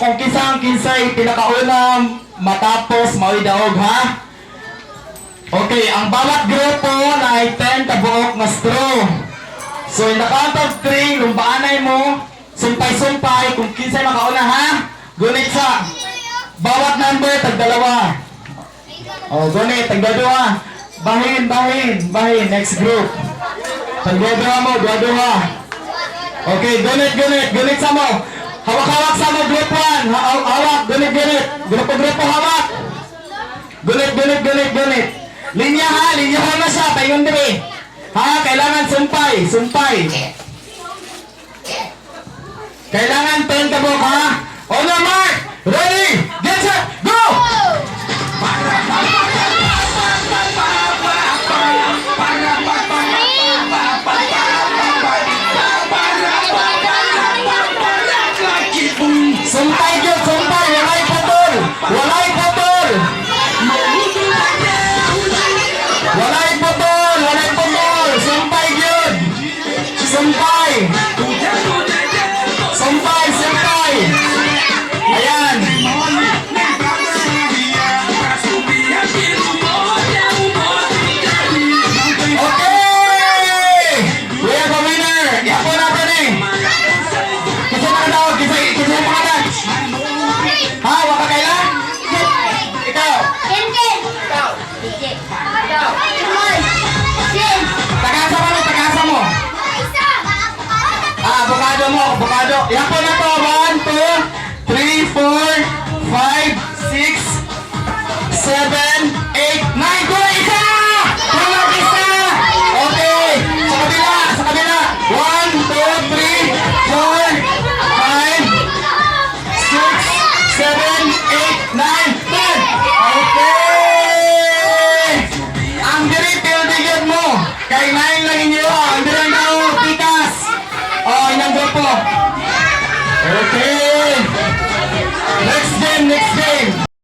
kung kinsay pinakaunang matapos mao'y daog ha. Okay, ang bawat grupo na ay 10 kabuok na straw. So in the count of 3, lumbaanay mo, sumpay-sumpay kung kinsay makauna ha. Gunit sa bawat number tagdalawa. Oh, gunit tagdalawa. Bahin. Next group. Tagdalawa mo, dua-dua. Okay, gunit sa mo. Hawak-hawak sa mo, group 1. Hawak, gunit. Grupo, hawak. Gunit. Linya na siya, paingon diri. Ha, kailangan sumpay. Kailangan 10 kabok ha. On the mark, ready, get set, go! Sumpay, walay putol. Sumpay gyud. Sumpay. Ayan. Okay! We have a winner. Yapo natin eh. Kasi nakadawag, kasi yung pangalan. Ha, waka kailan? Ikaw. Tagasa mo. Avocado. Yapo na to. 1, 2, 3, 4, 5, 6, 7, 8, 9. Go! Isa! Okay. Sa kabila. 1, 2, 3, 4, 5, 6, 7, 8, 9, 10. Okay! Ang diri mo. Kay 9 lang inyo. Ang diri daw pikas. Oh, inang grupo. Okay. Next game.